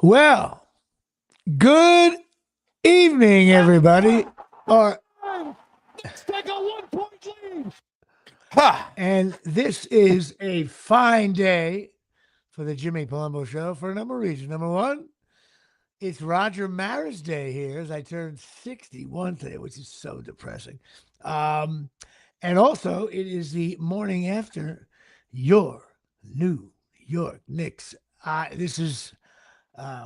Well, good evening, everybody. Or Let's take a 1-point lead. Ha! and this is a fine day for the Jimmy Palumbo Show for a number of reasons. Number one, it's Roger Maris Day here as I turned 61 today, which is so depressing. And also, it is the morning after your New York Knicks. This is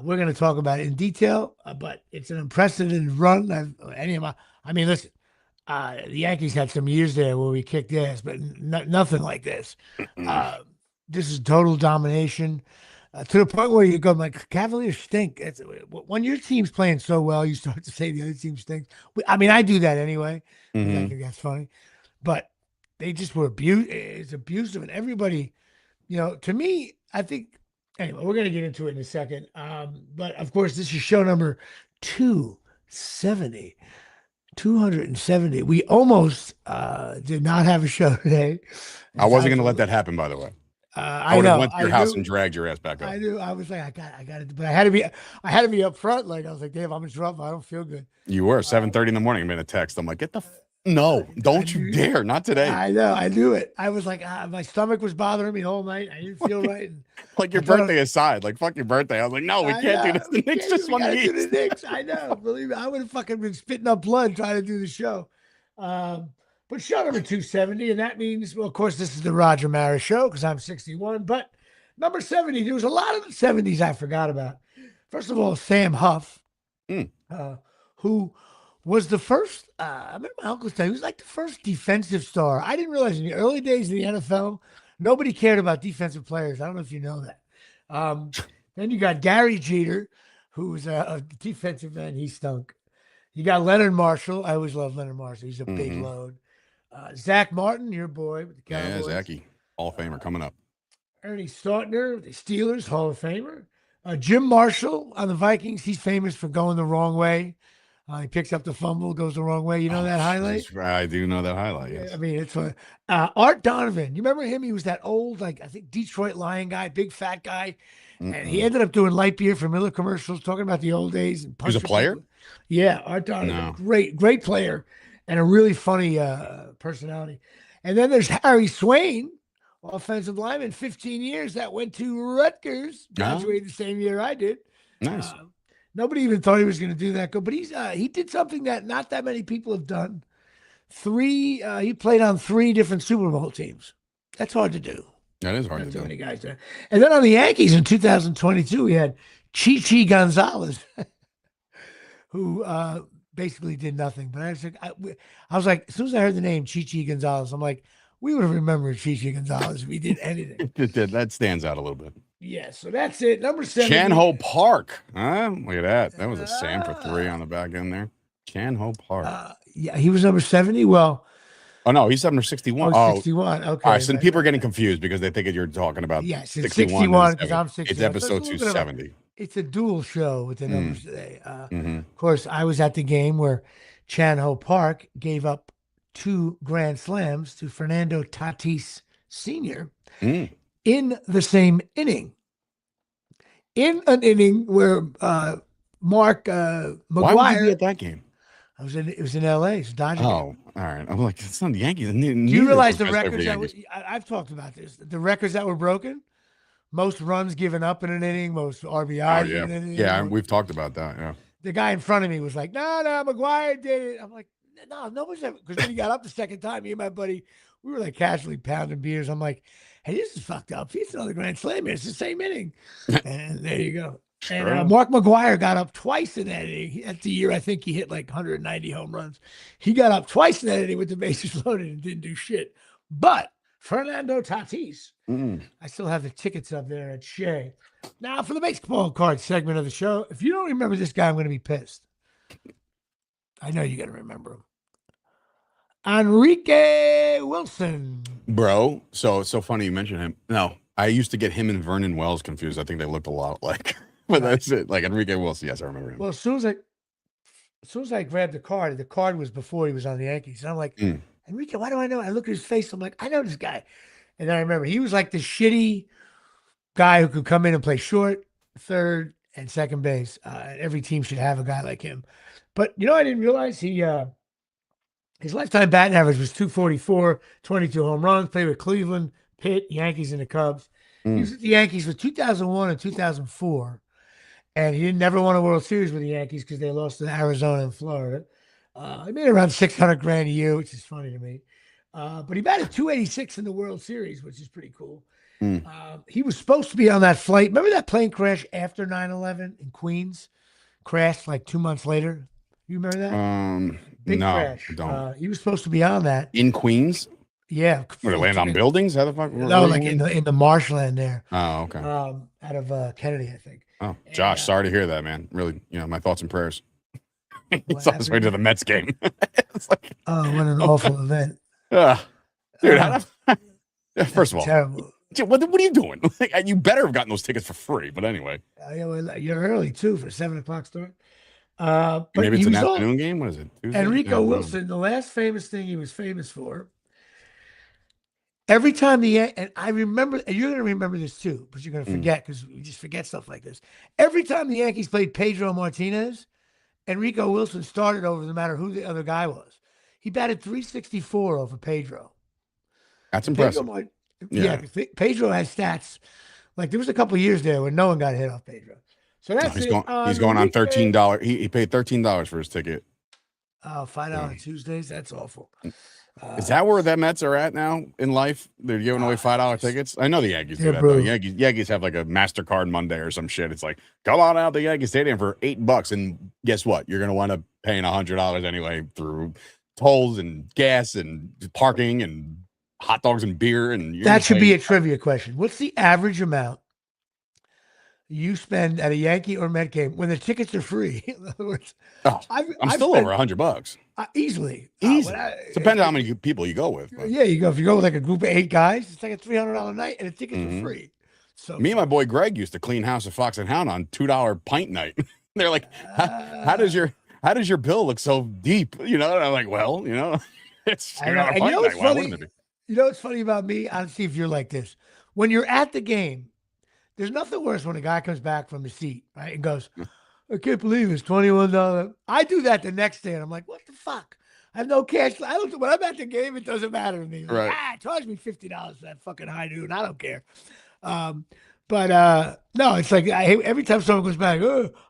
we're going to talk about it in detail, but it's an unprecedented run. Listen, the Yankees had some years there where we kicked ass, but nothing like this. This is total domination to the point where you go, like, Cavaliers stink. When your team's playing so well, you start to say the other team stinks. I do that anyway because I think that's funny. But they just were it's abusive, and everybody, to me, I think. Anyway, we're going to get into it in a second. But of course, this is show number 270. 270. We almost did not have a show today. I wasn't going to let that happen, by the way. I would have know. went to your house and dragged your ass back up. I knew. I was like, I got it. But I had to be up front. Like, I was like, Dave, I'm in trouble. I don't feel good. You were 7:30 in the morning. I made a text. I'm like, no, don't you dare. Not today. I know. I knew it. I was like, my stomach was bothering me the whole night. I didn't feel right. Like your birthday aside. Like, fuck your birthday. I was like, no, we can't do this. The Knicks just won the East. Knicks. I know. Believe me, I would have fucking been spitting up blood trying to do the show. But show number 270, and that means, well, of course, this is the Roger Maris Show because I'm 61. But number 70, there was a lot of the 70s I forgot about. First of all, Sam Huff, who was the first, I remember my uncle saying, he was like the first defensive star. I didn't realize in the early days of the NFL, nobody cared about defensive players. I don't know if you know that. Then you got Gary Jeter, who was a defensive end. He stunk. You got Leonard Marshall. I always love Leonard Marshall. He's a big load. Zach Martin, your boy with the Cowboys. Yeah, Zachy, Hall of Famer coming up. Ernie Stautner, the Steelers, Hall of Famer. Jim Marshall on the Vikings. He's famous for going the wrong way. He picks up the fumble, goes the wrong way. You know that highlight? I do know that highlight, yes. I mean, it's fun. Art Donovan. You remember him? He was that old, I think, Detroit Lion guy, big fat guy. And he ended up doing light beer for Miller commercials, talking about the old days. And he was a player? People. Yeah, Art Donovan. No. Great player and a really funny personality. And then there's Harry Swain, offensive lineman, 15 years, that went to Rutgers, graduated the same year I did. Nice. Nobody even thought he was going to do that good, but he did something that not that many people have done. He played on 3 different Super Bowl teams. That's hard to do. That is hard to do. Many guys there. And then on the Yankees in 2022, we had Chichi Gonzalez, who basically did nothing. But I was like, as soon as I heard the name Chichi Gonzalez, I'm like, we would have remembered Chichi Gonzalez if he did anything. That stands out a little bit. Yeah, so that's it. Number 7. Chan-Ho Park. Look at that. That was a Sam for 3 on the back end there. Chan-Ho Park. Yeah, he was number 70. Well, oh, no, he's number 61. Oh, 61. Okay. All right, so people are getting confused because they think you're talking about 61 because I'm 60. It's episode 270. It's a dual show with the numbers today. Of course, I was at the game where Chan-Ho Park gave up 2 grand slams to Fernando Tatis Sr. In the same inning. In an inning where Mark McGwire. Why would you be at that game? It was in LA. It's Dodger. Oh, all right. I'm like, it's not the Yankees. Do you realize the records I've talked about this? The records that were broken? Most runs given up in an inning, most RBIs in an inning. Yeah, we've talked about that. Yeah. The guy in front of me was like, no, McGwire did it. I'm like, no, nobody's ever, because when he got up the second time, me and my buddy, we were like casually pounding beers. I'm like, hey, this is fucked up. He's another grand slam. It's the same inning. And there you go. Sure. And Mark McGwire got up twice in that inning. That's the year I think he hit like 190 home runs. He got up twice in that inning with the bases loaded and didn't do shit. But Fernando Tatis, I still have the tickets up there at Shea. Now for the baseball card segment of the show, if you don't remember this guy, I'm going to be pissed. I know you got to remember him. Enrique Wilson. Bro, so funny you mentioned him. No, I used to get him and Vernon Wells confused. I think they looked a lot like, but that's it. Like Enrique Wilson. Yes, I remember him. Well, as soon as I grabbed the card was before he was on the Yankees. And I'm like, Enrique, why do I know? I look at his face. I'm like, I know this guy. And then I remember he was like the shitty guy who could come in and play short, third, and second base. Every team should have a guy like him. But I didn't realize his lifetime batting average was 244, 22 home runs. Played with Cleveland, Pitt, Yankees, and the Cubs. He was at the Yankees for 2001 and 2004, and he never won a World Series with the Yankees because they lost to Arizona and Florida. He made around $600,000 a year, which is funny to me. But he batted 286 in the World Series, which is pretty cool. He was supposed to be on that flight. Remember that plane crash after 9/11 in Queens? Crashed like 2 months later. You remember that? Big no, crash. I don't. He was supposed to be on that. In Queens? Yeah. Would it land on buildings? How the fuck? No, like in the marshland there. Oh, okay. Out of Kennedy, I think. Oh, Josh, sorry to hear that, man. Really, my thoughts and prayers. It's on his way to the Mets game. It's like, what an awful event. Dude, first of all, terrible. What are you doing? You better have gotten those tickets for free. But anyway, You're early too for 7:00 start. But maybe it's an afternoon game. What is it? Tuesday? Enrico Wilson, the last famous thing he was famous for. Every time and I remember, and you're going to remember this too, but you're going to forget because we just forget stuff like this. Every time the Yankees played Pedro Martinez, Enrico Wilson started over no matter who the other guy was. He batted 364 over Pedro. That's impressive. Pedro has stats. Like there was a couple of years there where no one got hit off Pedro. So that's he's going on $13. He paid $13 for his ticket. Oh, $5 Tuesdays. That's awful. Is that where the Mets are at now in life? They're giving away $5 tickets. I know the Yankees do that. Though. Yankees have like a MasterCard Monday or some shit. It's like, come on out to Yankee Stadium for $8, and guess what? You're gonna wind up paying $100 anyway through tolls and gas and parking and hot dogs and beer. And that should be a trivia question. What's the average amount you spend at a Yankee or Met game when the tickets are free? In other words, I'm still over $100. Easily. Depends on how many people you go with. But. Yeah, if you go with like a group of 8 guys, it's like a $300 night, and the tickets are free. So me and my boy Greg used to clean house at Fox and Hound on $2 pint night. They're like, how does your bill look so deep? And I'm like, well, it's $2 pint night. Why wouldn't it be? You know what's funny about me? I'll see if you're like this. When you're at the game, there's nothing worse when a guy comes back from his seat, right, and goes, I can't believe it's $21. I do that the next day, and I'm like, what the fuck? I have no cash. When I'm at the game, it doesn't matter to me. Like, charge me $50 for that fucking high noon. I don't care. But no, it's like every time someone goes back,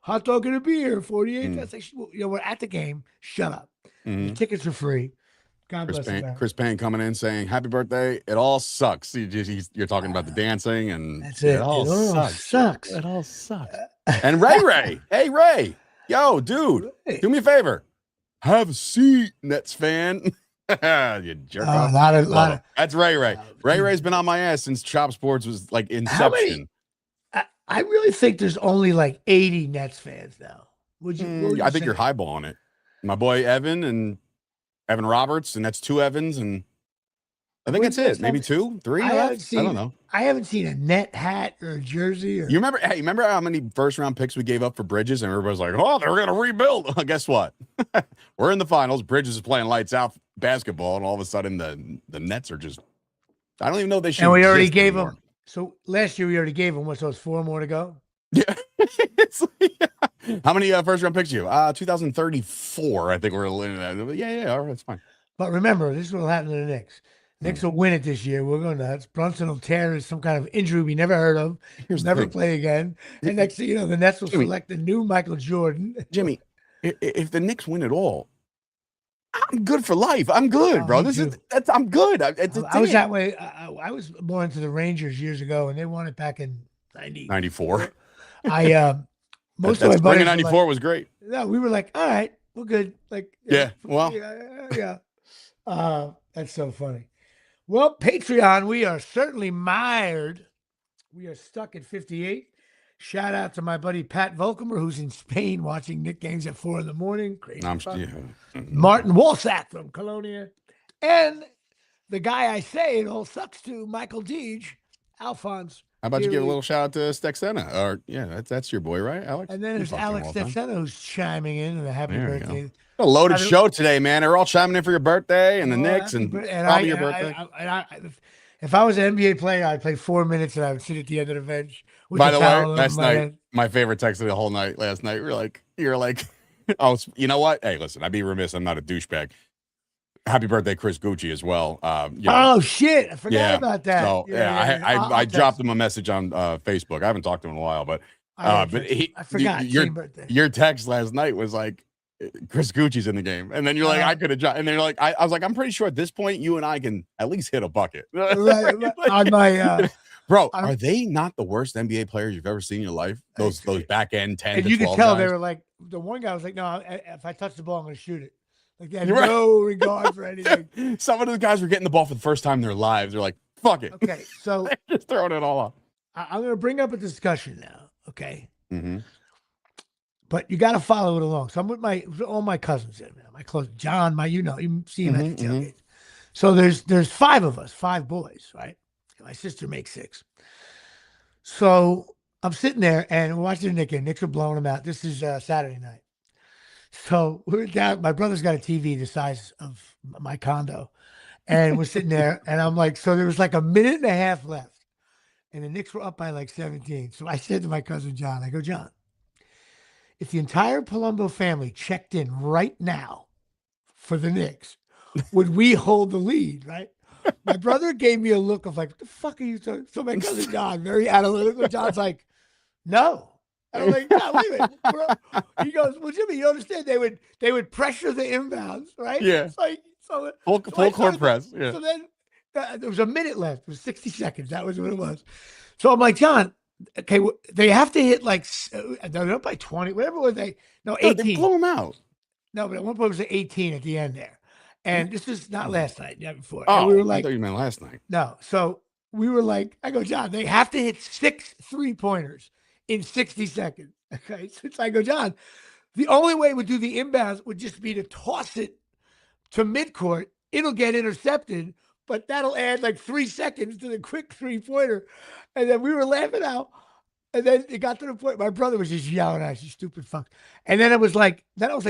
hot dog and a beer, 48. That's like, we're at the game. Shut up. The tickets are free. God bless you. Chris Payne coming in saying, happy birthday. It all sucks. You're talking about the dancing and that's it. It all sucks. It all sucks. And Ray. Hey, Ray. Yo, dude, do me a favor. Have a seat, Nets fan. You jerk off. That's Ray. Ray's been on my ass since Chop Sports was like inception. I really think there's only like 80 Nets fans now. Would you I think you're highballing it. My boy Evan Roberts, and that's 2 Evans, and I think that's it. Maybe 2, 3. I don't know. I haven't seen a net hat or a jersey. You remember how many first-round picks we gave up for Bridges, and everybody's like, "Oh, they're going to rebuild." Well, guess what? We're in the finals. Bridges is playing lights out basketball, and all of a sudden, the Nets are just. I don't even know if they should. And we already gave them. So last year we already gave them. What's those 4 more to go? Yeah. How many first-round picks you? 2034. I think we're looking at. Yeah. All right, that's fine. But remember, this is what will happen to the Knicks. Knicks will win it this year. We're going nuts. Brunson will tear some kind of injury we never heard of. Never play again. And next thing you know, the Nets will select the new Michael Jordan. Jimmy, if the Knicks win it all, I'm good for life. I'm good, bro. I'm good. I was that way. I was more into the Rangers years ago, and they won it back in 94. Most of my buddies 94 was great. No, we were like, all right, we're good. Like, yeah. That's so funny. Well, Patreon, we are certainly mired. We are stuck at 58. Shout out to my buddy Pat Volkamer, who's in Spain watching Knick games at 4 a.m. Crazy. Martin Walsack from Colonia. And the guy I say it all sucks to, Michael Deej, Alphonse. How about you give a little shout out to Stexena? Or that's your boy, right, Alex? And then there's Alex Stexena who's chiming in and a happy birthday. A loaded show today, man. They're all chiming in for your birthday and the Knicks and probably your birthday. If I was an NBA player, I'd play 4 minutes and I would sit at the end of the bench with By the the way, towel over last my night, head. my favorite text of the whole night last night, you're like, oh, you know what? Hey, listen, I'd be remiss. I'm not a douchebag. Happy birthday, Chris Gucci, as well. Oh shit! I forgot yeah. about that. So I dropped him a message on Facebook. I haven't talked to him in a while, but I forgot. Your text last night was like, Chris Gucci's in the game, and then you're like, I could have, and then you're like, I was like, I'm pretty sure at this point you and I can at least hit a bucket. Right, on my bro, are they not the worst NBA players you've ever seen in your life? Those back end 10 and to you 12 could tell guys? they were like, the one guy was like, no, if I touch the ball, I'm going to shoot it. Like they had no regard for anything. Some of the guys were getting the ball for the first time in their lives. They're like, fuck it. Okay, so they're just throwing it all up. I'm going to bring up a discussion now. Okay. Mm-hmm. But you got to follow it along. So I'm with all my cousins in, my close John, you see him at the tailgate. So there's 5 of us, 5 boys, right? My sister makes 6. So I'm sitting there and we're watching the Knicks, and Knicks are blowing them out. This is Saturday night. So we're down. My brother's got a TV the size of my condo, and we're sitting there, and I'm like, so there was like a minute and a half left, and the Knicks were up by like 17. So I said to my cousin John, I go, John, if the entire Palumbo family checked in right now for the Knicks, would we hold the lead, right? My brother gave me a look of like, what the fuck are you talking? So my cousin John, very analytical, John's like, no. And I'm like, no, wait a minute. Bro. He goes, well, Jimmy, you understand they would pressure the inbounds, right? Yeah. It's like, so full court press. Yeah. So then there was a minute left. It was 60 seconds. That was what it was. So I'm like, John, okay, they have to hit like, they're up by 20, whatever were they? No, 18. They blew them out. No, but at one point it was 18 at the end there. And this is not last night, yeah, before. Oh, and we were like, I thought you meant last night. No. So we were like, I go, John, they have to hit 6 3-pointers in 60 seconds. Okay. So I go, John, the only way we do the inbounds would just be to toss it to midcourt. It'll get intercepted, but that'll add like 3 seconds to the quick 3-pointer. And then we were laughing out. And then it got to the point, my brother was just yelling at us, you stupid fuck. And then I was like,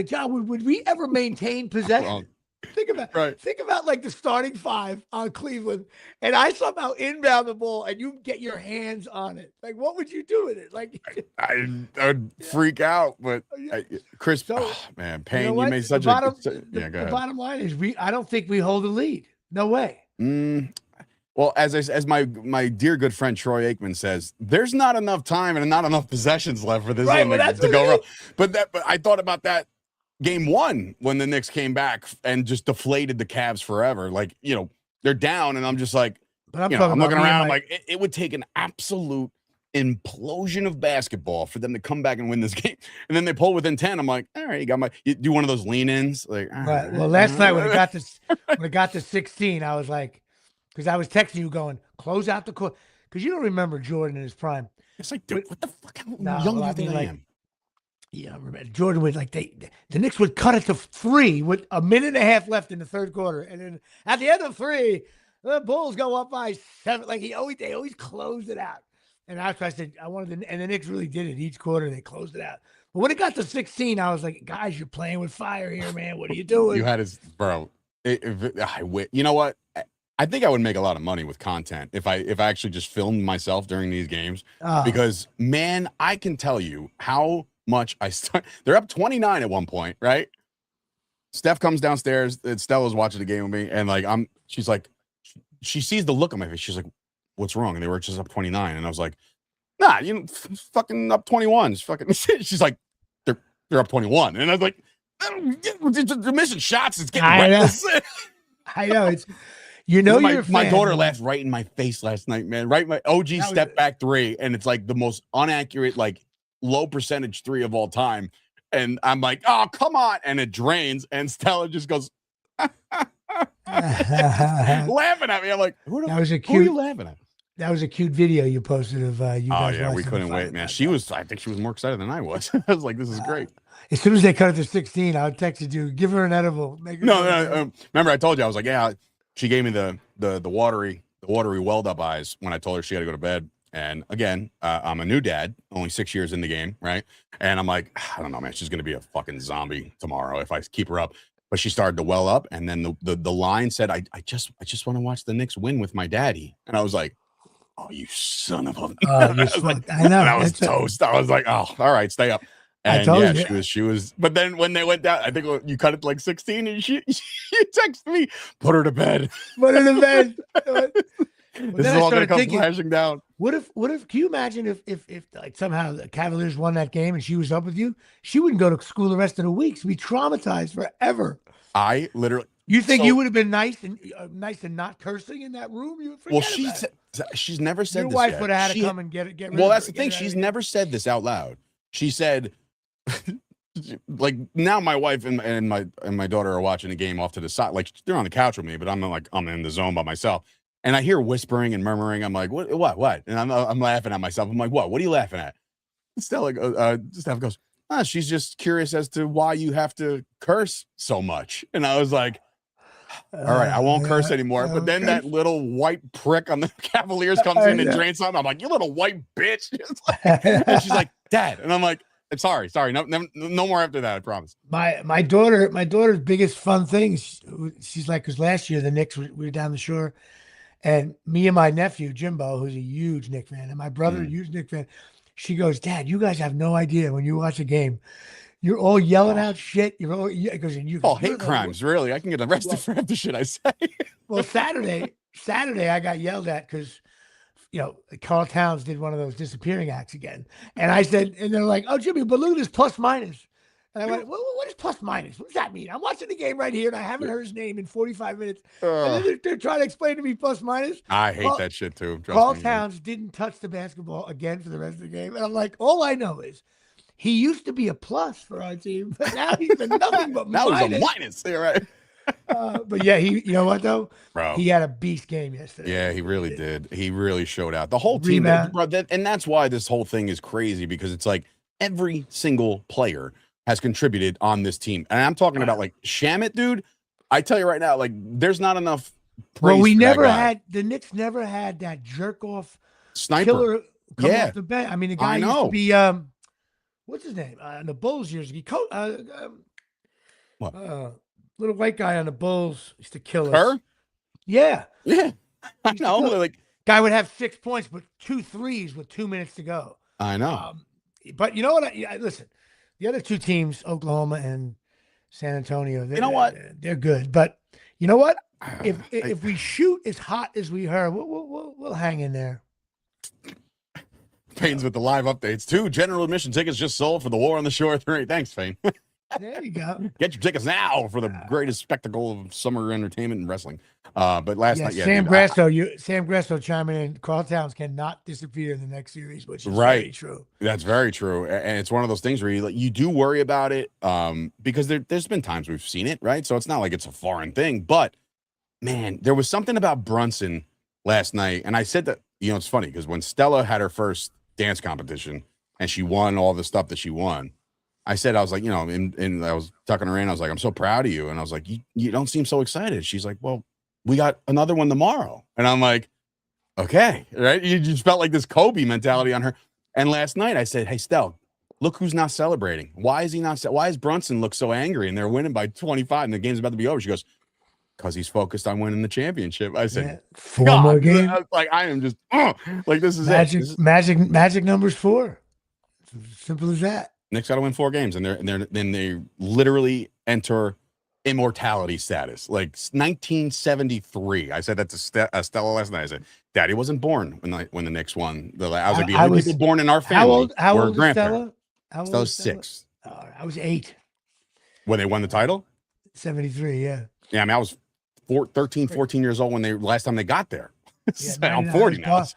John, would we ever maintain possession? Think about like the starting 5 on Cleveland, and I somehow inbound the ball and you get your hands on it. Like, what would you do with it? Like, I'd freak out, but Chris, man, Payne, you made such go ahead. The bottom line is I don't think we hold the lead. No way. Well, as my dear good friend Troy Aikman says, there's not enough time and not enough possessions left for this one to go wrong. But I thought about that game 1 when the Knicks came back and just deflated the Cavs forever. Like, they're down, and I'm just like, I'm looking around. I'm like, it would take an absolute implosion of basketball for them to come back and win this game. And then they pull within 10. I'm like, all right, you do one of those lean-ins. Like, right. Well, last night when it got to 16, I was like, because I was texting you going, close out the court. Because you don't remember Jordan in his prime. It's like, dude, what the fuck? How young do you think I am? Yeah, I remember. Jordan would the Knicks would cut it to 3 with a minute and a half left in the third quarter. And then at the end of 3, the Bulls go up by 7. Like they always closed it out. And after I said, and the Knicks really did it each quarter. They closed it out. But when it got to 16, I was like, guys, you're playing with fire here, man. What are you doing? You had his, bro. You know what? I think I would make a lot of money with content if I actually just filmed myself during these games, because man, I can tell you how much they're up 29 at one point, right? Steph comes downstairs, and Stella's watching the game with me, and like she's like, she sees the look on my face. She's like, what's wrong? And they were just up 29. And I was like, nah, fucking up 21. She's like, they're up 21. And I was like, they're missing shots. It's getting reckless. I know. It's my daughter laughed right in my face last night, man. Right, my OG step back 3, and it's like the most inaccurate, like low percentage 3 of all time. And I'm like, oh, come on. And it drains, and Stella just goes laughing at me. I'm like, who are you laughing at? That was a cute video you posted of you guys. Oh yeah, we couldn't wait, man. I think she was more excited than I was. I was like, this is great. As soon as they cut it to 16, I texted you, give her an edible. No. Remember I told you, I was like, yeah. She gave me the watery welled up eyes when I told her she had to go to bed. And again, I'm a new dad, only 6 years in the game, right? And I'm like, I don't know, man. She's gonna be a fucking zombie tomorrow if I keep her up. but she started to well up, and then the line said, I just want to watch the Knicks win with my daddy. And I was like, oh, you son of a I know. and I was toast. I was like, oh, all right, stay up. I And told yeah, you. she was, but then when they went down, I think you cut it to like 16, and she texted me, put her to bed. What an event. This is all gonna come flashing down. What if can you imagine if like somehow the Cavaliers won that game and she was up with you? She wouldn't go to school the rest of the week. She'd be traumatized forever. I literally. You think you would have been nice and not cursing in that room? You would she's never said your this wife yet. would have had to come and get rid well, of that's her, the thing. She's never said this out loud. She said, like, now my wife and my daughter are watching the game off to the side. Like, they're on the couch with me, but I'm in the zone by myself. And I hear whispering and murmuring. I'm like, what? And I'm laughing at myself. I'm like, what are you laughing at? Stella goes, she's just curious as to why you have to curse so much. And I was like, all right, I won't curse anymore. But then that little white prick on the Cavaliers comes in and drains something. I'm like, you little white bitch. And she's like, Dad. And I'm like, sorry. No more after that, I promise. My daughter's biggest fun thing, she's like, because last year the Knicks, we were down the shore, and me and my nephew, Jimbo, who's a huge Knicks fan, and my brother, a huge Knicks fan, she goes, Dad, you guys have no idea when you watch a game. You're all yelling out shit. You're all hate crimes, really. I can get arrested for half the shit I say. Well, Saturday, I got yelled at because, Carl Towns did one of those disappearing acts again. And I said, and they're like, oh, Jimmy, but look at this plus minus. And I went, what is plus minus? What does that mean? I'm watching the game right here, and I haven't heard his name in 45 minutes. And then they're trying to explain to me plus minus. I hate that shit, too. Carl Towns didn't touch the basketball again for the rest of the game. And I'm like, all I know is he used to be a plus for our team, but now he's been nothing but minus. Now he's a minus. You're right. But yeah, you know what though? Bro. He had a beast game yesterday. Yeah, he really did. He really showed out. The whole team, bro, and that's why this whole thing is crazy, because it's like every single player has contributed on this team. And I'm talking about like Shamet, dude. I tell you right now, like there's not enough praise. Well, the Knicks never had that jerk off sniper killer come off the bench. I mean, the guy used to be what's his name? The Bulls years ago. Little white guy on the Bulls used to kill us. Her? Yeah. I know. Like, guy would have 6 points, but 2 threes with 2 minutes to go. I know. But you know what? Listen, the other two teams, Oklahoma and San Antonio, they're good. But you know what? If we shoot as hot as we heard, we'll hang in there. Fane's with the live updates too. General admission tickets just sold for the War on the Shore 3. Thanks, Fane. There you go. Get your tickets now for the greatest spectacle of summer entertainment and wrestling. But last night, Sam Grasso chiming in. Carl Towns cannot disappear in the next series, which is very true. That's very true, and it's one of those things where you do worry about it, because there's been times we've seen it, right? So it's not like it's a foreign thing. But man, there was something about Brunson last night, and I said that it's funny because when Stella had her first dance competition and she won all the stuff that she won, I was like, and I was tucking her in. I was like, I'm so proud of you. And I was like, you don't seem so excited. She's like, well, we got another one tomorrow. And I'm like, okay, right? You just felt like this Kobe mentality on her. And last night I said, hey, Stell, look who's not celebrating. Why is he not? Why is Brunson look so angry? And they're winning by 25 and the game's about to be over. She goes, because he's focused on winning the championship. I said, 4 more games. Like, I am just like, this is magic numbers 4. It's simple as that. Knicks got to win 4 games, and they literally enter immortality status. Like 1973. I said that to Stella last night. I said, Daddy wasn't born when the Knicks won. I was like, the only people born in our family were grandparents. Stella was 6. I was 8. When they won the title? 73, yeah. Yeah, I mean, I was 14 years old last time they got there. Yeah, I'm 40 now. I was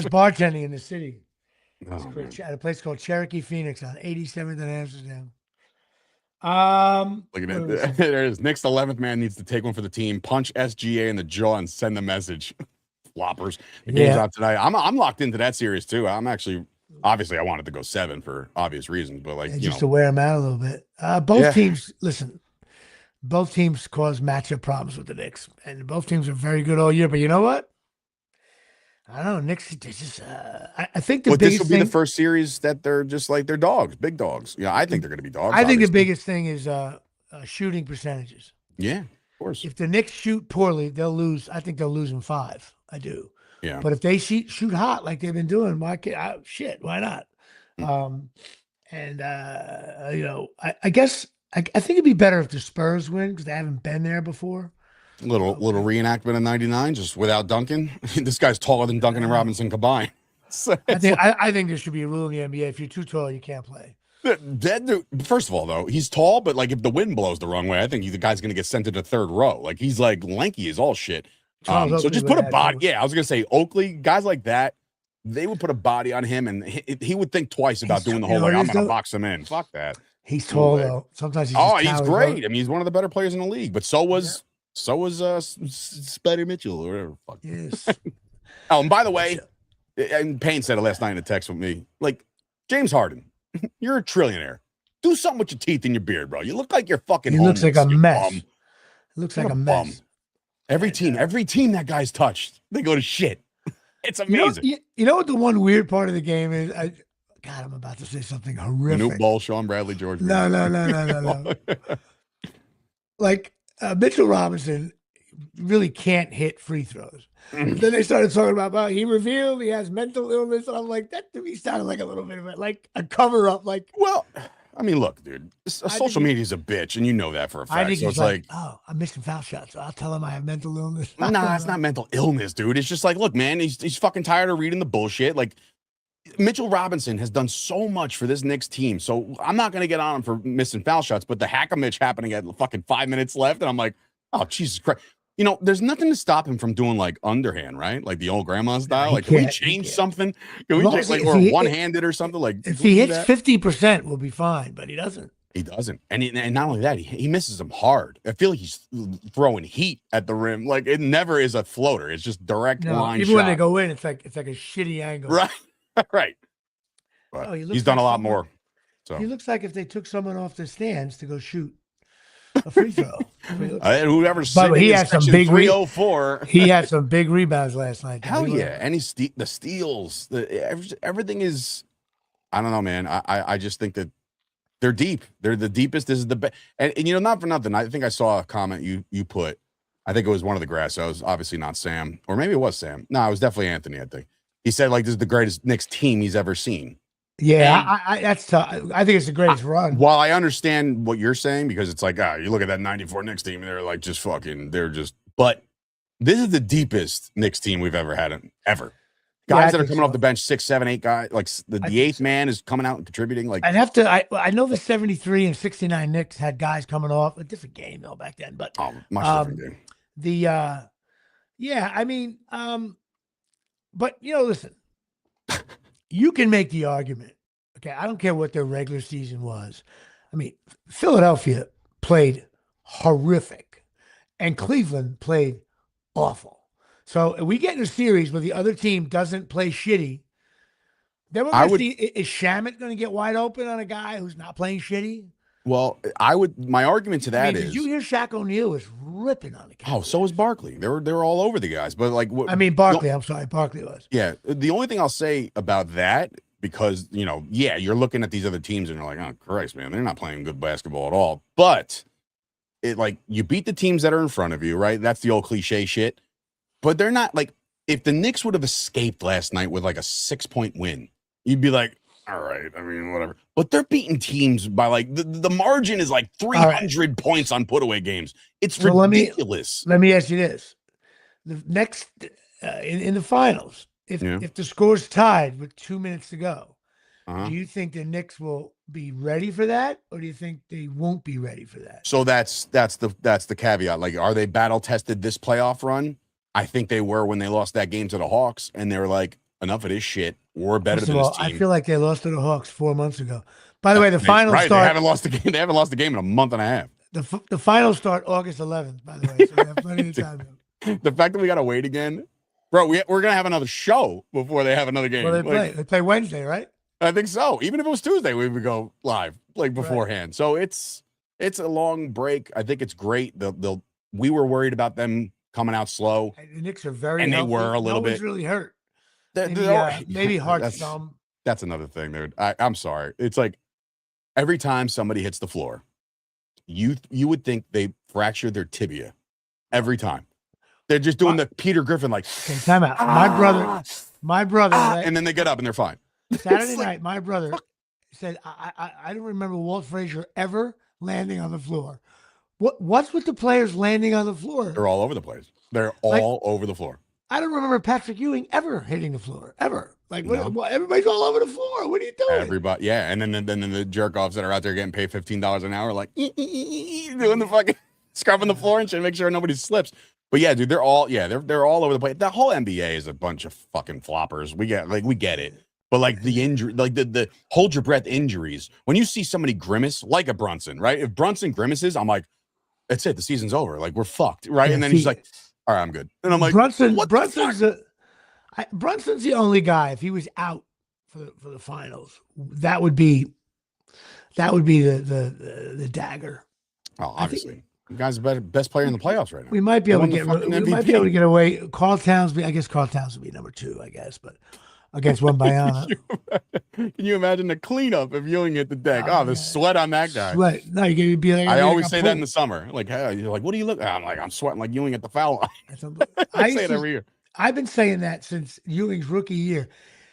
bartending in the city. At a place called Cherokee Phoenix on 87th and Amsterdam. Look at it. There it is. Knicks 11th man needs to take one for the team. Punch SGA in the jaw and send the message. Floppers. The game's out tonight. I'm locked into that series too. I'm actually, obviously, I wanted to go 7 for obvious reasons, but just to wear them out a little bit. Both teams, listen. Both teams cause matchup problems with the Knicks, and both teams are very good all year. But you know what? I don't know. Knicks, just, I think the biggest this will be the first series that they're just like they're dogs, big dogs. Yeah, I think they're going to be dogs. I think the biggest thing is shooting percentages. Yeah, of course. If the Knicks shoot poorly, they'll lose. I think they'll lose in 5. I do. Yeah. But if they shoot hot like they've been doing, shit, why not? Mm. And I guess I think it'd be better if the Spurs win because they haven't been there before. Little reenactment of '99, just without Duncan. This guy's taller than Duncan and Robinson combined. So I think there should be a rule in the NBA: if you're too tall, you can't play. that dude, first of all, though, he's tall, but like if the wind blows the wrong way, I think the guy's gonna get sent to the third row. Like he's like lanky as all shit. So just put a body. Yeah, I was gonna say Oakley, guys like that, they would put a body on him, and he would think twice about doing the whole like I'm gonna box him in. Fuck that. He's tall though. Sometimes he's great. I mean, he's one of the better players in the league. But so was Spuddy Mitchell or whatever. Fuck. Yes. Oh, and by the way, and Payne said it last night in a text with me. Like James Harden, you're a trillionaire. Do something with your teeth and your beard, bro. You look like you're fucking. He looks like a mess. He looks like a mess. Every team that guy's touched, they go to shit. It's amazing. You know what the one weird part of the game is? God, I'm about to say something horrific. New ball, Sean Bradley, George. No. Like Mitchell Robinson really can't hit free throws. Then they started talking about he revealed he has mental illness, and I'm like, that to me sounded like a little bit of it, like a cover up. Like, well, I mean, look, dude, social media is a bitch, and you know that for a fact. I think so it's like, oh, I'm missing foul shots, so I'll tell him I have mental illness. Nah, it's not mental illness, dude. It's just like, look, man, he's fucking tired of reading the bullshit. Like, Mitchell Robinson has done so much for this Knicks team, so I'm not gonna get on him for missing foul shots. But the hack-a-mitch happening at fucking 5 minutes left, and I'm like, oh Jesus Christ. You know, there's nothing to stop him from doing like underhand, right? Like the old grandma style. Like, can we change something? Can we change, like, or one-handed or something? Like, if he hits 50%, we'll be fine, but he doesn't. He doesn't, and not only that, he misses them hard. I feel like he's throwing heat at the rim. Like it never is a floater. It's just direct line. Even shot. when they go in, it's like a shitty angle. Right, right. But he's done a lot more. So he looks like if they took someone off the stands to go shoot a free throw. Whoever's he had some big 304. He had some big rebounds last night. Hell yeah, and the steals, everything is. I don't know, man. I just think that they're deep. They're the deepest. This is the best. And you know, not for nothing. I think I saw a comment you put. I think it was one of the Grassos. Obviously not Sam, or maybe it was Sam. No, it was definitely Anthony. I think he said like this is the greatest Knicks team he's ever seen. Yeah, that's tough. I think it's the greatest run. While I understand what you're saying, because it's like, you look at that 94 Knicks team, and they're like just fucking, but this is the deepest Knicks team we've ever had, ever. Guys that are coming off the bench, 6, 7, 8 guys, like the eighth man is coming out and contributing. Like I know the 73 and 69 Knicks had guys coming off, a different game though back then, but much different game. But listen. You can make the argument. Okay, I don't care what their regular season was. I mean, Philadelphia played horrific, and Cleveland played awful. So if we get in a series where the other team doesn't play shitty, then we're going to see, is Shamet going to get wide open on a guy who's not playing shitty? Well, my argument to that is, did you hear Shaq O'Neal was ripping on the guy? Oh, so was Barkley. They were all over the guys. But like, Barkley. I'm sorry, Barkley was. Yeah, the only thing I'll say about that, because you're looking at these other teams and you're like, oh Christ, man, they're not playing good basketball at all. But you beat the teams that are in front of you, right? That's the old cliche shit. But they're not like, if the Knicks would have escaped last night with like a 6-point win, you'd be like, all right, I mean, whatever. But they're beating teams by like the margin is like 300 points on put-away games. It's ridiculous. Let me ask you this: the next in the finals, if the score's tied with 2 minutes to go, do you think the Knicks will be ready for that, or do you think they won't be ready for that? So that's the caveat. Like, are they battle tested this playoff run? I think they were when they lost that game to the Hawks, and they were like, enough of this shit. We're better than this team. I feel like they lost to the Hawks 4 months ago. By the way, the finals start. They haven't lost the game. They haven't lost the game in a month and a half. The finals start August 11th. By the way, so we have plenty of time. The fact that we got to wait again, bro. We're gonna have another show before they have another game. Well, they play Wednesday, right? I think so. Even if it was Tuesday, we would go live like beforehand. Right. So it's a long break. I think it's great. We were worried about them coming out slow. The Knicks are very and healthy. They were a little bit really hurt. Maybe heart thumb. That's another thing, dude. I'm sorry. It's like every time somebody hits the floor, you would think they fractured their tibia every time. They're just doing the Peter Griffin like. Okay, time out. My brother, and then they get up and they're fine. Saturday night, my brother said, I don't remember Walt Frazier ever landing on the floor. What's with the players landing on the floor? They're all over the place. They're all over the floor. I don't remember Patrick Ewing ever hitting the floor, ever. Like, everybody's all over the floor. What are you doing? Everybody, yeah. And then the jerk-offs that are out there getting paid $15 an hour, like, doing the fucking, scrubbing the floor and shit, make sure nobody slips. But yeah, dude, they're all over the place. The whole NBA is a bunch of fucking floppers. We get it. But like the injury, like the hold your breath injuries, when you see somebody grimace, like a Brunson, right? If Brunson grimaces, I'm like, that's it. The season's over. Like, we're fucked, right? And then he's like, all right, I'm good. And I'm like, Brunson's the only guy. If he was out for the finals, that would be the dagger. Oh, obviously. The guy's the best player in the playoffs right now. We might be able to get away. Carl Towns, I guess Carl Towns would be number 2, I guess, but against Wembanyama. Can you imagine the cleanup if Ewing hit the deck? The sweat on that guy. Sweat. No, you're gonna be like. I always say that in the summer. Like, hey, you're like, what do you look? I'm like, I'm sweating like Ewing at the foul line. I say it every year. I've been saying that since Ewing's rookie year.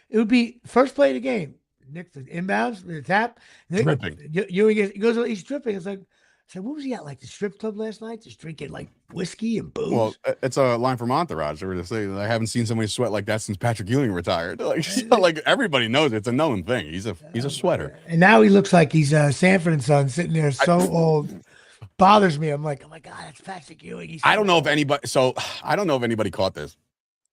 It would be first play of the game. Knicks inbounds, the tap. Dripping. Ewing goes, he's dripping. It's like. So what was he at, like the strip club last night, just drinking like whiskey and booze? Well, it's a line from Entourage. They were just saying, I haven't seen somebody sweat like that since Patrick Ewing retired. Like, like everybody knows it's a known thing. He's a sweater. And now he looks like he's Sanford and Son sitting there so old. Bothers me. I'm like, oh my God, that's Patrick Ewing. I don't know if anybody caught this.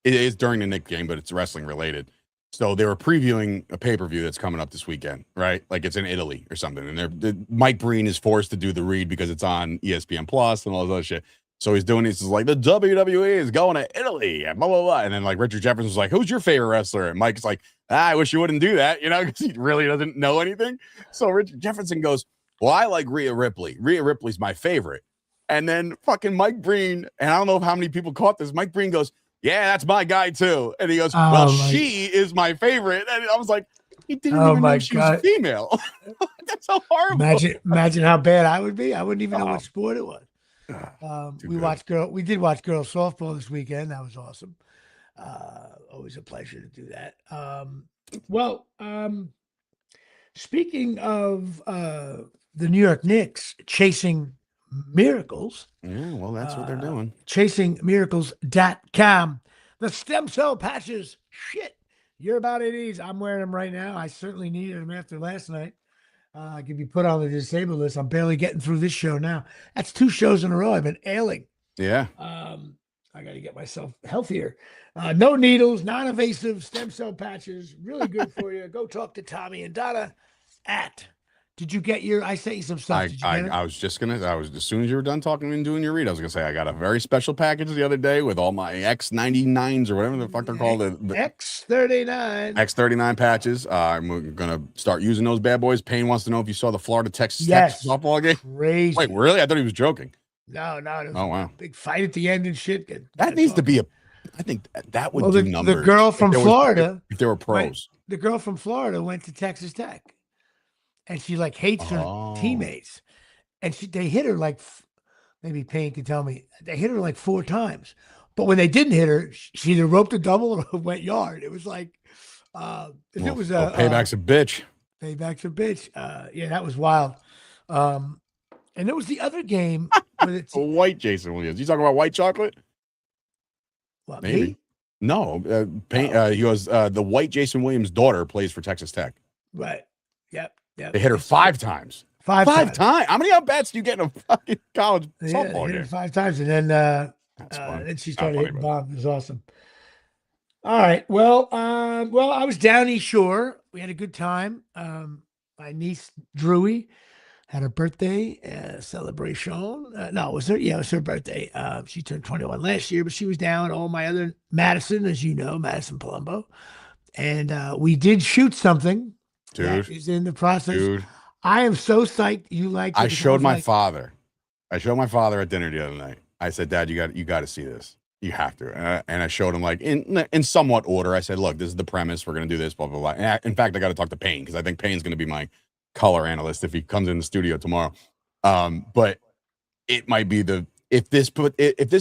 It is during the Knicks game, but it's wrestling related. So they were previewing a pay-per-view that's coming up this weekend, right? Like it's in Italy or something. And Mike Breen is forced to do the read because it's on ESPN Plus and all this other shit. So he's doing this. Is like, the WWE is going to Italy and blah, blah, blah. And then like Richard Jefferson was like, who's your favorite wrestler? And Mike's like, I wish you wouldn't do that, because he really doesn't know anything. So Richard Jefferson goes, well, I like Rhea Ripley. Rhea Ripley's my favorite. And then fucking Mike Breen, and I don't know how many people caught this, Mike Breen goes, yeah, that's my guy too. And he goes, well, she is my favorite. And I was like, he didn't even know she was female. That's so horrible. Imagine how bad I would be. I wouldn't even know what sport it was. We did watch girls softball this weekend. That was awesome. Always a pleasure to do that. Speaking of the New York Knicks chasing miracles. Yeah, well, that's what they're doing. Chasingmiracles.com. The stem cell patches. Shit. You're about at ease. I'm wearing them right now. I certainly needed them after last night. I could be put on the disabled list. I'm barely getting through this show now. That's 2 shows in a row. I've been ailing. Yeah. I got to get myself healthier. No needles, non-invasive stem cell patches. Really good for you. Go talk to Tommy and Donna at. Did you get I sent you some stuff. I was as soon as you were done talking and doing your read, I was going to say, I got a very special package the other day with all my X99s or whatever the fuck they're called. The X39 patches. I'm going to start using those bad boys. Payne wants to know if you saw the Texas softball game. Crazy. Wait, really? I thought he was joking. No. Oh, wow. Big fight at the end and shit. That needs to be I think that would do numbers. The girl from Florida. If there were pros. The girl from Florida went to Texas Tech. And she like hates her teammates, and they hit her like, maybe Payne can tell me, they hit her like 4 times. But when they didn't hit her, she either roped a double or went yard. It was like, it was payback's a bitch. Payback's a bitch. Yeah, that was wild. And there was the other game with it's white Jason Williams. You talking about white chocolate? What, maybe? Me? No, Payne. He goes. The white Jason Williams' daughter plays for Texas Tech. Right. Yep. They hit her 5 times. Five times. How many at-bats do you get in a fucking college softball game? 5 times, and then she started hitting bombs. It was awesome. All right. Well, I was down East Shore. We had a good time. My niece Drewy had her birthday celebration. No, it was her. Yeah, it was her birthday. She turned 21 last year, but she was down. All my other Madison, as you know, Madison Palumbo, and we did shoot something. Dude, that is in the process. Dude, I am so psyched. You like? I showed my father. I showed my father at dinner the other night. I said, Dad, you got to see this. You have to. And I showed him like in somewhat order. I said, look, this is the premise. We're gonna do this. Blah blah blah. In fact, I got to talk to Payne because I think Payne's gonna be my color analyst if he comes in the studio tomorrow. But it might be if this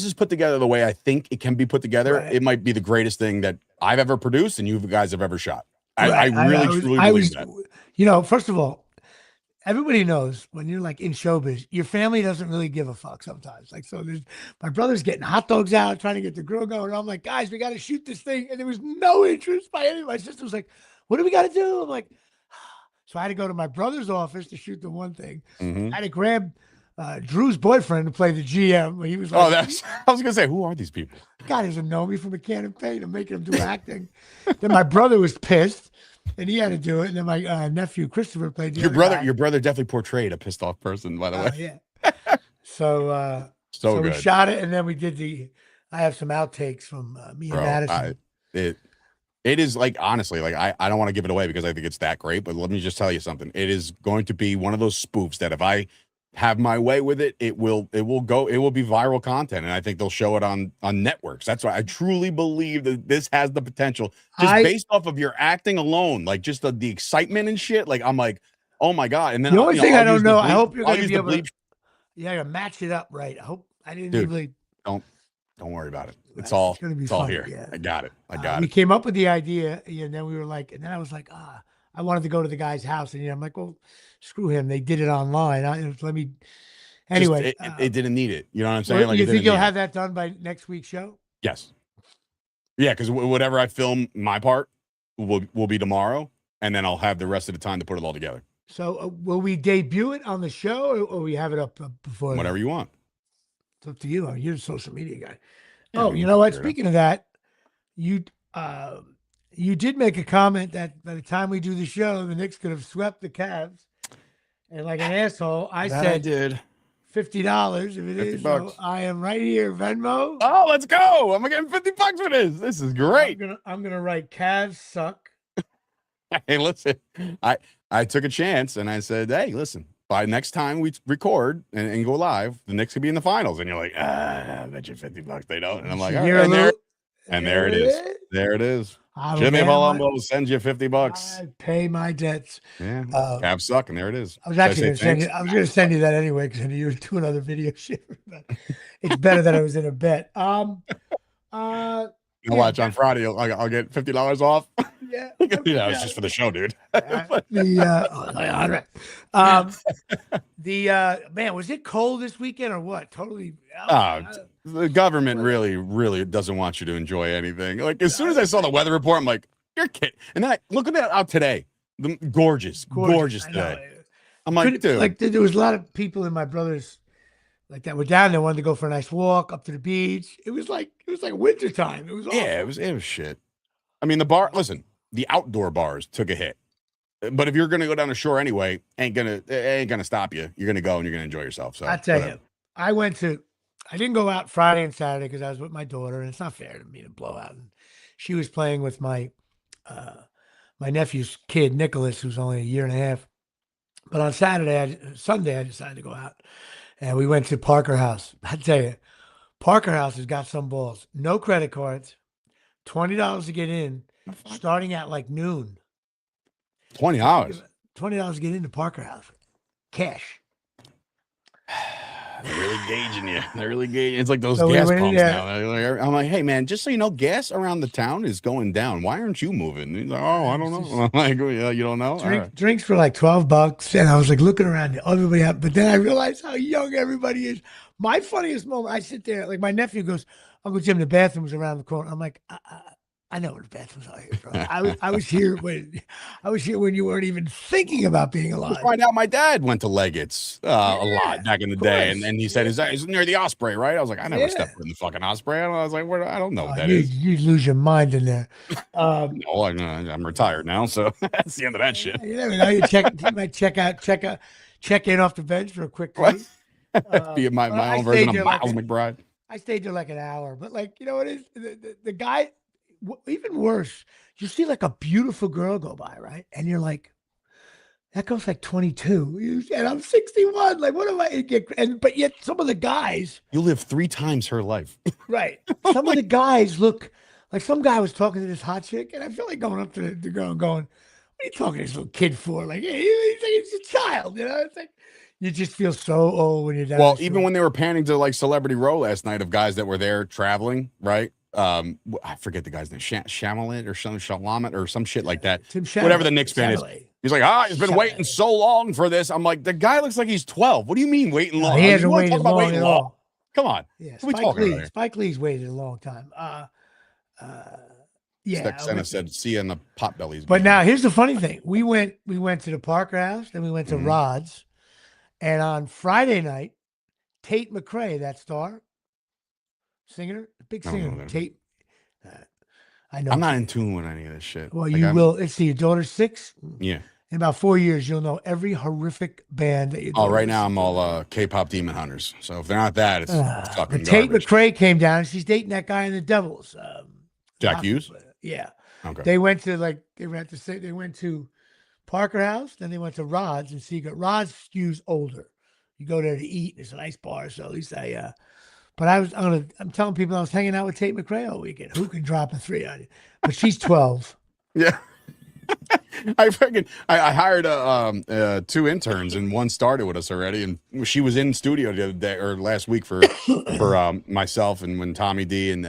is put together the way I think it can be put together, Right. it might be the greatest thing that I've ever produced and you guys have ever shot. Right. I really truly believe that. You know, first of all, everybody knows when you're like in showbiz, your family doesn't really give a fuck sometimes. Like, so there's my brother's getting hot dogs out, trying to get the grill going. I'm like, guys, we got to shoot this thing. And there was no interest by any. My sister was like, what do we got to do? I'm like, so I had to go to my brother's office to shoot the one thing. Mhm. I had to grab Drew's boyfriend to play the GM. He was like, Oh, I was gonna say, who are these people? God doesn't know me from a can of paint. I'm making him do acting. Then my brother was pissed, and he had to do it. And then my nephew Christopher played the Your other brother, guy. your brother definitely portrayed a pissed off person, by the way. Yeah. So So we good. shot it, and then we did I have some outtakes from me and Madison. It is like, honestly, like I don't want to give it away because I think it's that great, but let me just tell you something. It is going to be one of those spoofs that if I have my way with it, it will be viral content, and I think they'll show it on networks. That's why I truly believe that this has the potential, just based off of your acting alone, like just the excitement and shit. Like I'm like, oh my God. And then the only thing I don't know, I hope you're going to to be able to match it up right. I hope I didn't really. Don't worry about it. It's all going to be all fun, here. Yeah. I got it. We We came up with the idea, and then we were like, and then I was like, I wanted to go to the guy's house, and I'm like, well, screw him. They did it online. Let me. Anyway, it didn't need it. You know what I'm saying? Like, you think you'll have that done by next week's show? Yes. Yeah, because whatever I film my part will be tomorrow, and then I'll have the rest of the time to put it all together. So will we debut it on the show, or we have it up before? Whatever you want. It's up to you. You're a social media guy. Yeah, you know what? Speaking of that, you did make a comment that by the time we do the show, the Knicks could have swept the Cavs. And like an asshole, I said I did. $50 if it is. So I am right here, Venmo. Oh, let's go. I'm getting $50 for this. This is great. I'm gonna write Cavs suck. Hey, listen, I took a chance and I said, hey, listen, by next time we record and go live, the Knicks could be in the finals. And you're like, I bet you $50 they don't. And I'm like, all right, there it is. There it is. Jimmy Palumbo sends you $50. I pay my debts. Yeah, Cavs suck, and there it is. I was actually going to send you. I was going to send you that anyway because I knew you were doing other video shit. But it's better that I was in a bet. Watch on Friday. I'll get $50 off. Yeah, it's just for the show, dude. Man, was it cold this weekend or what? Totally. The government really doesn't want you to enjoy anything. Like as soon as I saw the weather report, I'm like, you're kidding. And then look at that out today. Gorgeous today. I'm like, dude. Like there was a lot of people in my brother's like that were down there, wanted to go for a nice walk up to the beach. It was like winter time. It was awful. Yeah, it was shit. I mean, the outdoor bars took a hit. But if you're gonna go down the shore anyway, ain't gonna stop you. You're gonna go and you're gonna enjoy yourself. So I tell you, I didn't go out Friday and Saturday because I was with my daughter, and it's not fair to me to blow out. And she was playing with my nephew's kid, Nicholas, who's only a year and a half. But on Sunday, I decided to go out, and we went to Parker House. I tell you, Parker House has got some balls. No credit cards, $20 to get in, starting at like noon. $20. $20 to get into Parker House, cash. They're really gauging you. They're really gauging. It's like those gas pumps now. I'm like, hey man, just so you know, gas around the town is going down. Why aren't you moving? He's like, oh, I don't know. I'm like, yeah, you don't know. Drinks for like $12, and I was like looking around, everybody up. But then I realized how young everybody is. My funniest moment, I sit there, like my nephew goes, Uncle Jim, the bathroom's around the corner. I'm like, I know where the bathrooms are here, bro. I was here when you weren't even thinking about being alive. Find out my dad went to Leggett's a lot back in the day, and he said he's near the Osprey, right? I was like, I never stepped in the fucking Osprey. I was like, I don't know what that is. You lose your mind in there. No, I'm retired now, so that's the end of that shit. You never know. You might check in off the bench for a quick clean. Be my own version of Miles McBride. I stayed there like an hour, but like you know what is the guy. Even worse, you see like a beautiful girl go by, right? And you're like, that girl's like 22, and I'm 61. Like, what am I? But yet, some of the guys, you live 3 times her life, right? Some of the guys look like some guy was talking to this hot chick, and I feel like going up to the girl and going, "What are you talking to this little kid for?" Like, hey, he's a child, you know? It's like You just feel so old when you're down. Well, the even shore. when they were panning to like Celebrity Row last night of guys that were there traveling, right? I forget the guy's name, Shamalit or some Shalamet or some shit like that. Tim Whatever the Chalamet, Knicks fan is. Chalamet. He's like, he's been waiting so long for this. I'm like, the guy looks like he's 12. What do you mean waiting long? He You hasn't wanna talk waited about long waiting at long? all. Come on. Yeah, What are we talking about here? Spike Lee's waited a long time. Yeah. Senna said, "See you in the pot bellies." But now here's the funny thing: we went to the Parker House, then we went to Mhm. Rod's, and on Friday night, Tate McRae, that star singer, big I don't know singer, that. Tate. I know. I'm not in tune with any of this shit. Well, Like, you will. Let's see, your daughter's 6. Yeah. In about 4 years, you'll know every horrific band that you. Oh, right now I'm all K-pop Demon Hunters. So if they're not that, it's fucking But Tate garbage. McRae came down. She's dating that guy in the Devils. Jack hockey Hughes? player. Yeah. Okay. They went to Parker House, then they went to Rod's and Secret. Rod's skews older. You go there to eat. It's a nice bar, so at least But I'm telling people I was hanging out with Tate McRae all weekend. Who can drop a 3 on you? But she's 12. Yeah. I hired 2 interns and one started with us already, and she was in studio the other day or last week for myself and when Tommy D and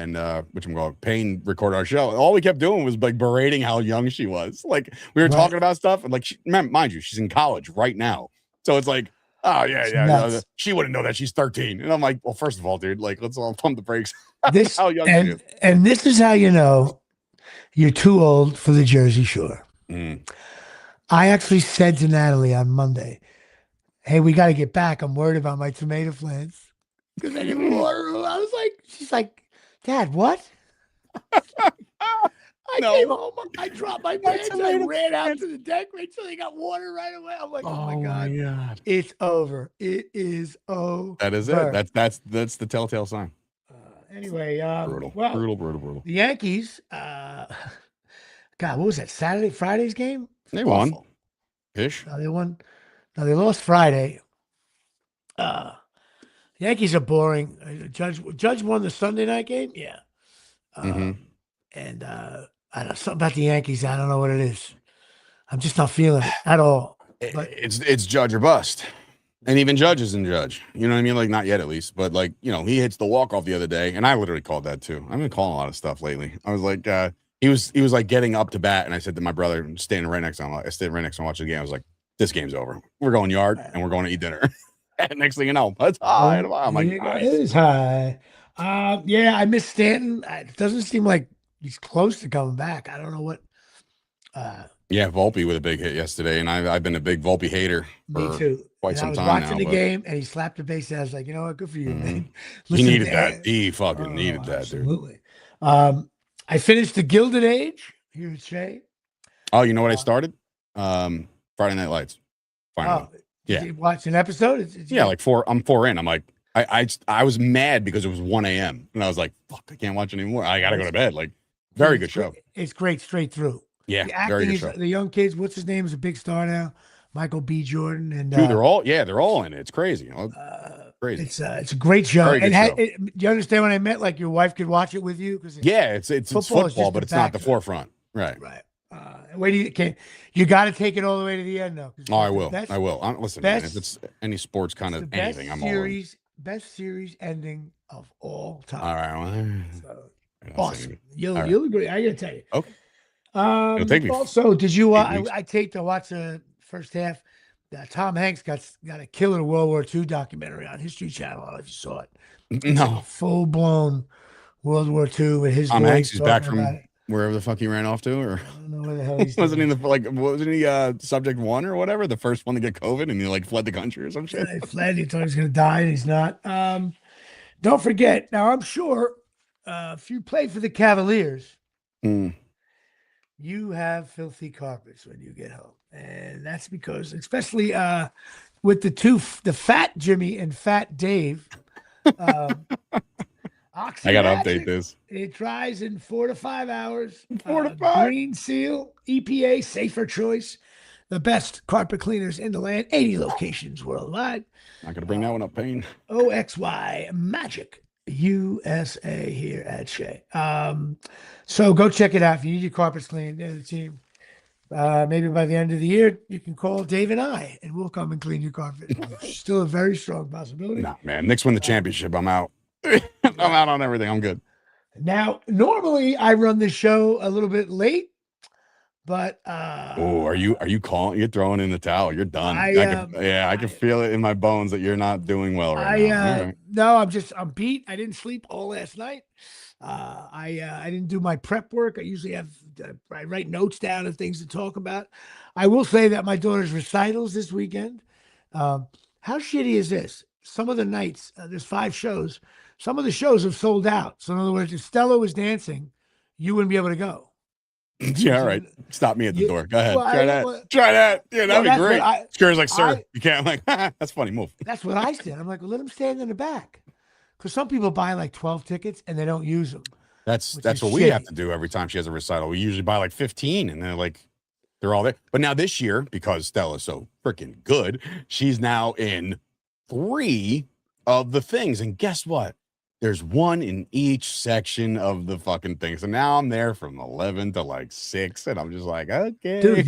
Payne recorded our show. All we kept doing was like berating how young she was. Like we were talking about stuff, and like mind you, she's in college right now, so it's like, oh yeah, she wouldn't know that she's 13, and I'm like, well, first of all, dude, like let's all pump the brakes. How young she is. And this is how you know you're too old for the Jersey Shore. I actually said to Natalie on Monday, hey, we got to get back. I'm worried about my tomato plants. Because I didn't water them. She's like, Dad, what? I came home, I dropped my plants, I ran out to the deck, made sure they got water right away. I'm like, oh my God. It's over. It is over. That is it. That's the telltale sign. Anyway, brutal. The Yankees, God, what was that? Friday's game? They won. Ish. No, they won. No, they lost Friday. Yankees are boring. Judge won the Sunday night game. Yeah. And I don't know something about the Yankees. I don't know what it is. I'm just not feeling it at all. But it's Judge or bust. And even Judge isn't Judge. You know what I mean? Like, not yet, at least. But, like, you know, he hits the walk-off the other day. And I literally called that, too. I've been calling a lot of stuff lately. I was like, he was like getting up to bat. And I said to my brother, standing right next to him, I stayed right next to him watching the game. I was like, this game's over. We're going yard and we're going to eat dinner. And next thing you know, it's high. I'm like, nice. It is high. Yeah, I miss Stanton. It doesn't seem like he's close to coming back. I don't know what. Yeah, Volpe with a big hit yesterday, and I've been a big Volpe hater for quite some time now. I was watching the game, and he slapped the base. I was like, you know what, good for you, man. He needed that. He fucking needed that, absolutely. Dude. I finished The Gilded Age here at Shea. Oh, you know what I started? Friday Night Lights. Finally. Did you watch an episode? Yeah, like 4. I'm 4 in. I'm like, I was mad because it was 1 a.m. and I was like, fuck, I can't watch anymore. I gotta go to bed. Like, very good show. It's great straight through. Yeah, the acting very good is, show. The young kids, what's his name, is a big star now. Michael B. Jordan and dude, they're all in it. It's crazy. Crazy. It's a great show. And do you understand what I meant? Like your wife could watch it with you? Because it's football, but it's not the forefront. Right. Wait, you got to take it all the way to the end though. Oh, I will. I will. Listen, man, if it's any sports kind of anything, I'm all in. Best series ending of all time. All right. Awesome. You'll agree. I gotta tell you. Okay. Take me also, did you? I taped to watch the first half. Tom Hanks got a killer World War II documentary on History Channel. I don't know if you saw it. No. Like full blown World War II with his. Tom Hanks is back from wherever the fuck he ran off to, or I don't know where the hell he's. Wasn't he subject 1 or whatever, the first one to get COVID, and he like fled the country or some shit? He fled. He thought he was gonna die, and he's not. Don't forget. Now, I'm sure if you play for the Cavaliers. You have filthy carpets when you get home. And that's because, especially with the fat Jimmy and fat Dave, I got to update this. It dries in 4 to 5 hours. 4 to 5. Green Seal, EPA, safer choice. The best carpet cleaners in the land, 80 locations worldwide. Not going to bring that one up, Payne. OXY Magic USA here at Shea. So go check it out. If you need your carpets cleaned, they're the team. Maybe by the end of the year, you can call Dave and I, and we'll come and clean your carpet. Still a very strong possibility. Nah, man. Knicks win the championship. I'm out. I'm out on everything. I'm good. Now, normally I run the show a little bit late, but Oh, are you calling? You're throwing in the towel. You're done. I can feel it in my bones that you're not doing well right now. All right. No, I'm beat. I didn't sleep all last night. I didn't do my prep work. I usually I write notes down of things to talk about. I will say that my daughter's recitals this weekend. How shitty is this? Some of the nights, there's 5 shows. Some of the shows have sold out. So in other words, if Stella was dancing, you wouldn't be able to go. Yeah, all right. Stop me at the door. Go ahead. Well, Try that. Yeah, that'd be great. Scare's like, sir, you can't. I'm like, that's funny. Move. That's what I said. I'm like, well, let him stand in the back. Because some people buy like 12 tickets and they don't use them. That's what we have to do every time she has a recital. We usually buy like 15 and they're all there. But now this year, because Stella's so freaking good, she's now in 3 of the things. And guess what? There's 1 in each section of the fucking thing. So now I'm there from 11 to like 6, and I'm just like, okay. Dude,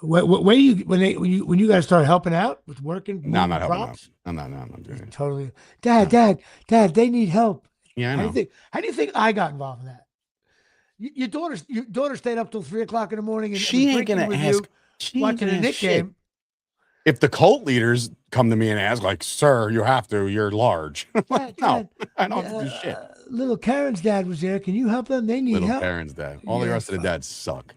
when you guys start helping out with working? No, I'm not helping out. I'm not doing it. Totally. Dad, they need help. Yeah, I know. How do you think I got involved in that? Your daughter stayed up till 3:00 in the morning, and she ain't gonna ask. Watching a Knicks game. If the cult leaders come to me and ask, like, sir, you have to, you're large. No, I don't have to do shit. Little Karen's dad was there. Can you help them? They need help. Little Karen's dad. All the rest of the dads suck.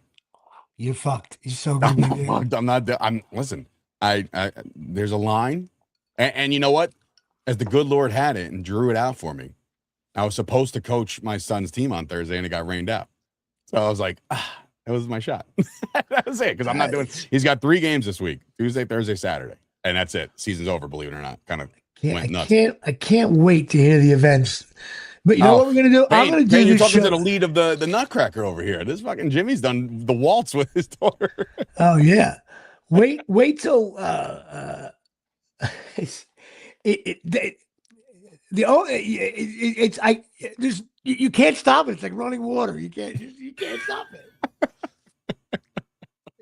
You're fucked. You're so good. I'm not fucked. I'm not. Listen, I there's a line. And you know what? As the good Lord had it and drew it out for me, I was supposed to coach my son's team on Thursday and it got rained out. So I was like, that was my shot. That was it. Because I'm not doing. He's got 3 games this week: Tuesday, Thursday, Saturday, and that's it. Season's over. Believe it or not, kind of went nuts. I can't wait to hear the events. But you know what we're gonna do? I'm gonna do. You're talking to the lead of the Nutcracker over here. This fucking Jimmy's done the waltz with his daughter. Oh yeah. Wait till you can't stop it. It's like running water. You can't stop it.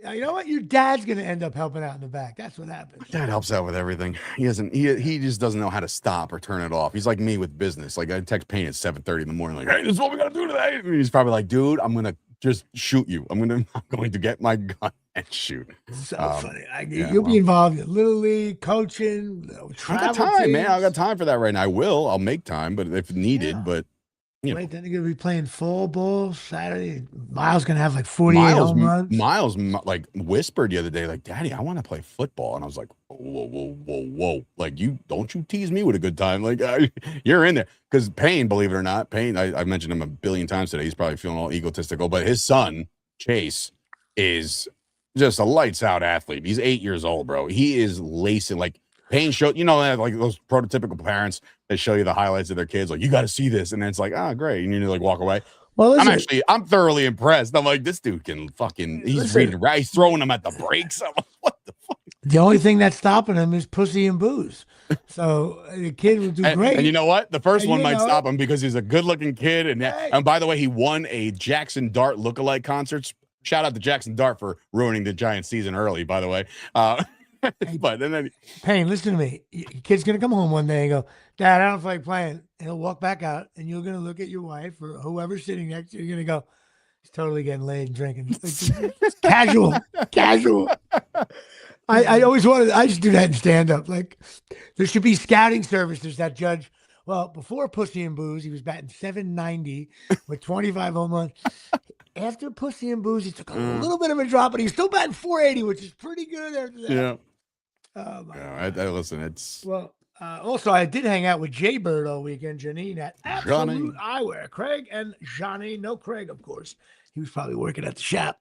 You know what? Your dad's gonna end up helping out in the back. That's what happens. Dad helps out with everything. He just doesn't know how to stop or turn it off. He's like me with business. Like I text Payne at 7:30 in the morning, like, hey, this is what we gotta do today. And he's probably like, dude, I'm gonna just shoot you. I'm going to get my gun and shoot. So funny. You'll be involved in Little League, coaching, I got time, man. I got time for that right now. I'll make time, but if needed, but then they're going to be playing fall ball Saturday. Miles going to have like 48 home runs. Miles like whispered the other day, like, Daddy, I want to play football. And I was like, whoa. Like, don't you tease me with a good time. Like, you're in there. Because Payne, believe it or not, I mentioned him a billion times today. He's probably feeling all egotistical, but his son, Chase, is just a lights out athlete. He's 8 years old, bro. He is lacing. Like, Payne showed, like those prototypical parents that show you the highlights of their kids, like, you got to see this. And then it's like, great. And you like walk away. Well, listen, I'm thoroughly impressed. I'm like, this dude can fucking, he's reading, he's throwing them at the brakes. I'm like, what the fuck? The only thing that's stopping him is pussy and booze. So the kid would do great. And you know what? The first one might stop him because he's a good looking kid. And by the way, he won a Jackson Dart lookalike concert. Shout out to Jackson Dart for ruining the Giants season early, by the way. But then Payne, listen to me. Your kid's gonna come home one day and go, Dad, I don't feel like playing. And he'll walk back out, and you're gonna look at your wife or whoever's sitting next to you. You're gonna go, he's totally getting laid and drinking. Casual. I always wanted. I just do that in stand up. Like there should be scouting service. There's that judge. Well, before Pussy and Booze, he was batting .790 with 25 home runs. After Pussy and Booze, he took a little bit of a drop, but he's still batting .480, which is pretty good after that. Yeah. Oh my God. I listen. It's also I did hang out with Jay Bird all weekend, Janine at Absolute Eyewear. Craig and Johnny, no Craig, of course. He was probably working at the shop.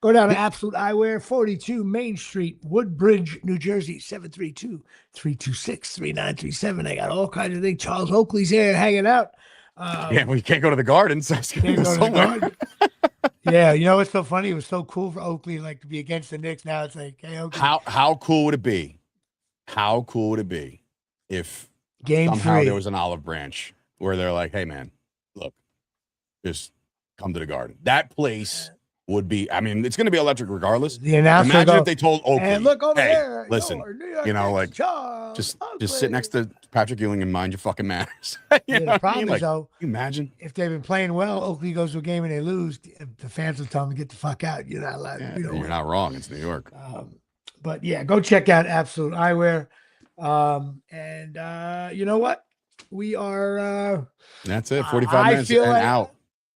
Go down to Absolute Eyewear, 42 Main Street, Woodbridge, New Jersey, 732-326-3937. They got all kinds of things. Charles Oakley's here hanging out. We can't go to the Gardens. Yeah, you know what's so funny? It was so cool for Oakley to be against the Knicks. Now it's like, hey, Oakley. How cool would it be? How cool would it be if somehow there was an olive branch where they're like, hey man, look, just come to the Garden. That place would be. I mean, it's going to be electric regardless. The announcer Imagine go, if they told Oakley, and look over hey, there. listen, Your New York you know, Knicks, like Charles just Oakley. sit next to Patrick Ewing and mind your fucking manners. Yeah, the problem is, though, can you imagine if they've been playing well, Oakley goes to a game and they lose, the fans will tell them to get the fuck out. You're not allowed. Yeah, You're not wrong. It's New York. But yeah, go check out Absolute Eyewear. You know what? We are. That's it. 45 minutes and out.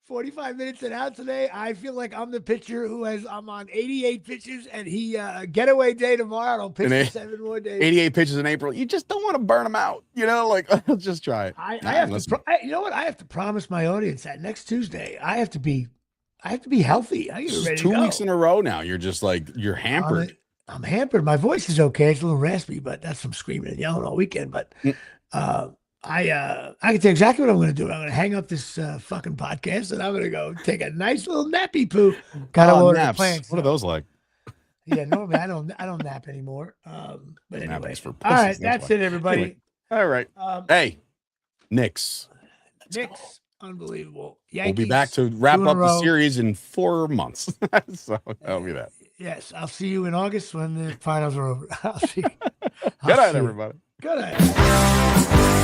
45 minutes and out today. I feel like I'm the pitcher I'm on 88 pitches, and he getaway day tomorrow. I'll pitch for 7 more days. 88 pitches in April. You just don't want to burn them out. You know, like let's just try it. I have to. You know what? I have to promise my audience that next Tuesday I have to be healthy. I get ready to go. 2 weeks in a row now. You're just like you're hampered. I'm hampered. My voice is okay. It's a little raspy, but that's from screaming and yelling all weekend. But I can tell you exactly what I'm going to do. I'm going to hang up this fucking podcast, and I'm going to go take a nice little nappy poo. Got to order naps. plants. What are those like? Yeah, normally I don't nap anymore. But anyway, for all right, that's it, everybody. Anyway, all right. Hey, Knicks. Knicks, unbelievable. We'll Yankees, be back to wrap up the row. series in 4 months. So that'll be that. Yes, I'll see you in August when the finals are over. I'll see you. Good night, everybody. Good night.